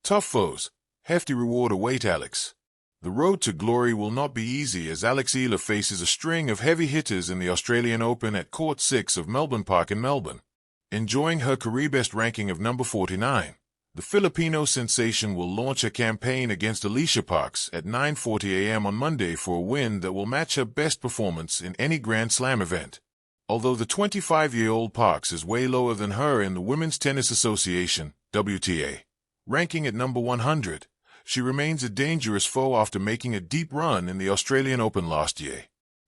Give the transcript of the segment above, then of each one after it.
Tough foes, hefty reward await Alex. The road to glory will not be easy as Alex Eala faces a string of heavy hitters in the Australian Open at Court 6 of Melbourne Park in Melbourne. Enjoying her career-best ranking of number 49, the Filipino sensation will launch a campaign against Alicia Parks at 9:40 a.m. on Monday for a win that will match her best performance in any Grand Slam event. Although the 25-year-old Parks is way lower than her in the Women's Tennis Association (WTA) ranking at number 100, she remains a dangerous foe after making a deep run in the Australian Open last year.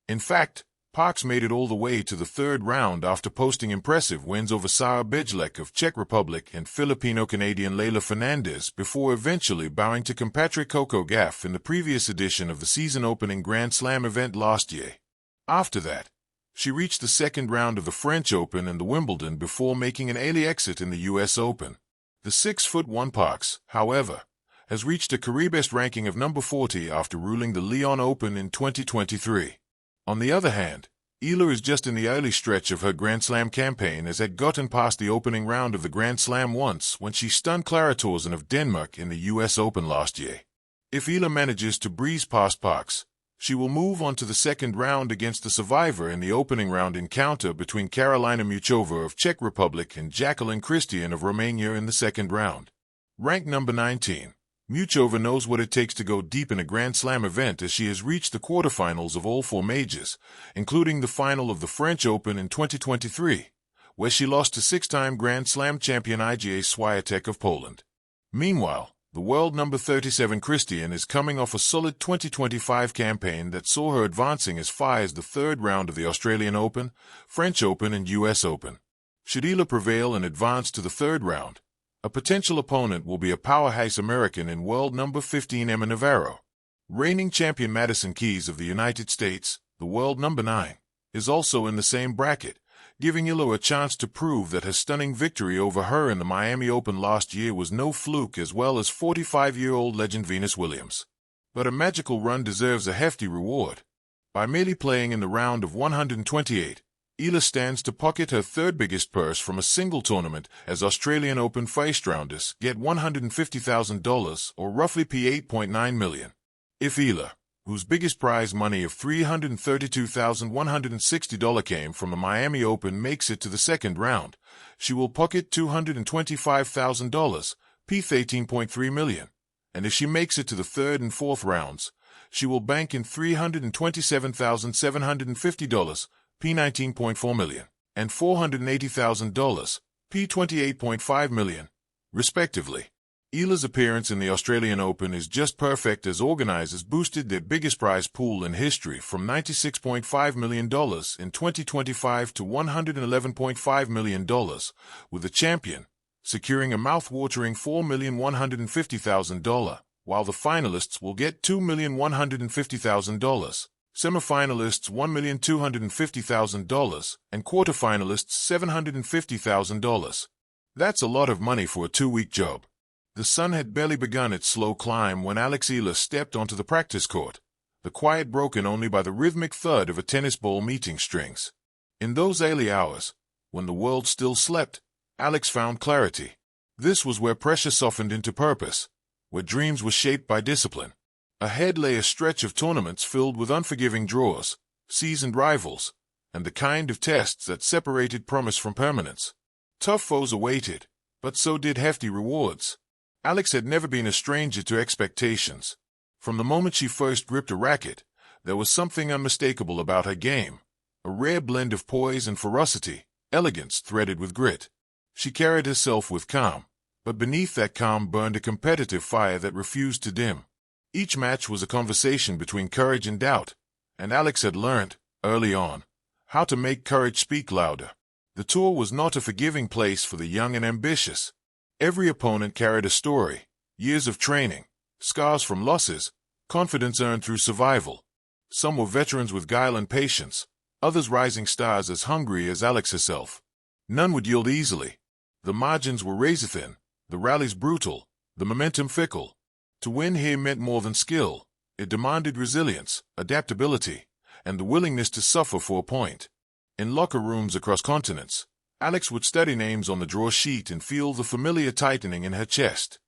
In fact, Parks made it all the way to the third round after posting impressive wins over Sara Bejlek of Czech Republic and Filipino-Canadian Leylah Fernandez before eventually bowing to compatriot Coco Gauff in the previous edition of the season-opening Grand Slam event last year. After that, she reached the second round of the French Open and the Wimbledon before making an early exit in the US Open. The 6'1" Parks, however, has reached a career-best ranking of number 40 after ruling the Lyon Open in 2023. On the other hand, Eala is just in the early stretch of her Grand Slam campaign as had gotten past the opening round of the Grand Slam once when she stunned Clara Tauson of Denmark in the US Open last year. If Eala manages to breeze past Parks, she will move on to the second round against the survivor in the opening round encounter between Karolina Muchova of Czech Republic and Jacqueline Christian of Romania in the second round. Ranked number 19, Muchova knows what it takes to go deep in a Grand Slam event as she has reached the quarterfinals of all four majors, including the final of the French Open in 2023, where she lost to six-time Grand Slam champion Iga Swiatek of Poland. Meanwhile, the world number 37 Christian is coming off a solid 2025 campaign that saw her advancing as far as the third round of the Australian Open, French Open and US Open. Should Eala prevail and advance to the third round, a potential opponent will be a powerhouse American in world number 15 Emma Navarro. Reigning champion Madison Keys of the United States, the world number 9, is also in the same bracket, giving Eala a chance to prove that her stunning victory over her in the Miami Open last year was no fluke, as well as 45-year-old legend Venus Williams. But a magical run deserves a hefty reward. By merely playing in the round of 128, Eala stands to pocket her third biggest purse from a single tournament as Australian Open first-rounders get $150,000 or roughly $8.9 million. If Eala, whose biggest prize money of $332,160 came from the Miami Open, makes it to the second round, she will pocket $225,000, $13.3 million. And if she makes it to the third and fourth rounds, she will bank in $327,750, $19.4 million, and $480,000, $28.5 million, respectively. Eala's appearance in the Australian Open is just perfect as organizers boosted their biggest prize pool in history from $96.5 million in 2025 to $111.5 million, with the champion securing a mouth-watering $4,150,000, while the finalists will get $2,150,000, semifinalists $1,250,000, and quarterfinalists $750,000. That's a lot of money for a two-week job. The sun had barely begun its slow climb when Alex Eala stepped onto the practice court, the quiet broken only by the rhythmic thud of a tennis ball meeting strings. In those early hours, when the world still slept, Alex found clarity. This was where pressure softened into purpose, where dreams were shaped by discipline. Ahead lay a stretch of tournaments filled with unforgiving draws, seasoned rivals, and the kind of tests that separated promise from permanence. Tough foes awaited, but so did hefty rewards. Alex had never been a stranger to expectations. From the moment she first gripped a racket, there was something unmistakable about her game, a rare blend of poise and ferocity, elegance threaded with grit. She carried herself with calm, but beneath that calm burned a competitive fire that refused to dim. Each match was a conversation between courage and doubt, and Alex had learned, early on, how to make courage speak louder. The tour was not a forgiving place for the young and ambitious. Every opponent carried a story, years of training, scars from losses, confidence earned through survival. Some were veterans with guile and patience, others rising stars as hungry as Alex herself. None would yield easily. The margins were razor-thin, the rallies brutal, the momentum fickle. To win here meant more than skill. It demanded resilience, adaptability, and the willingness to suffer for a point. In locker rooms across continents, Alex would study names on the draw sheet and feel the familiar tightening in her chest.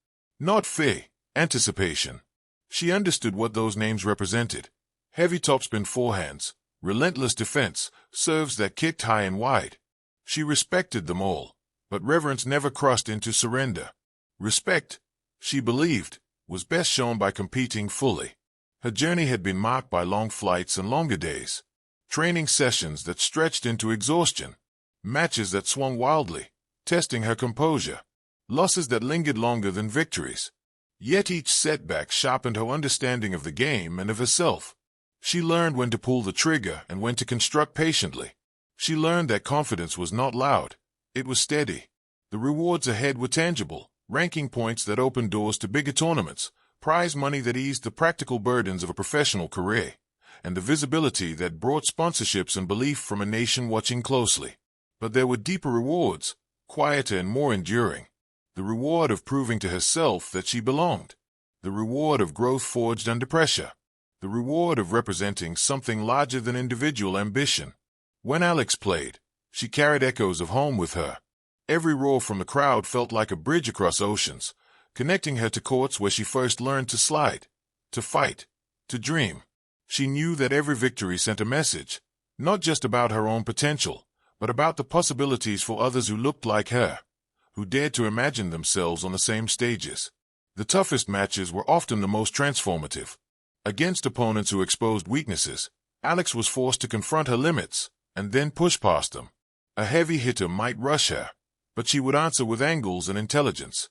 Not fear, anticipation. She understood what those names represented. Heavy topspin forehands, relentless defense, serves that kicked high and wide. She respected them all, but reverence never crossed into surrender. Respect, she believed, was best shown by competing fully. Her journey had been marked by long flights and longer days, training sessions that stretched into exhaustion, matches that swung wildly, testing her composure, losses that lingered longer than victories. Yet each setback sharpened her understanding of the game and of herself. She learned when to pull the trigger and when to construct patiently. She learned that confidence was not loud, it was steady. The rewards ahead were tangible, ranking points that opened doors to bigger tournaments, prize money that eased the practical burdens of a professional career, and the visibility that brought sponsorships and belief from a nation watching closely. But there were deeper rewards, quieter and more enduring. The reward of proving to herself that she belonged. The reward of growth forged under pressure. The reward of representing something larger than individual ambition. When Alex played, she carried echoes of home with her. Every roar from the crowd felt like a bridge across oceans, connecting her to courts where she first learned to slide, to fight, to dream. She knew that every victory sent a message, not just about her own potential, but about the possibilities for others who looked like her, who dared to imagine themselves on the same stages. The toughest matches were often the most transformative. Against opponents who exposed weaknesses, Alex was forced to confront her limits, and then push past them. A heavy hitter might rush her, but she would answer with angles and intelligence.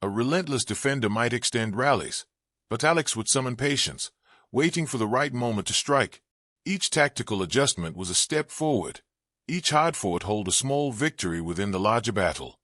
A relentless defender might extend rallies, but Alex would summon patience, waiting for the right moment to strike. Each tactical adjustment was a step forward. Each hard-fought hold a small victory within the larger battle.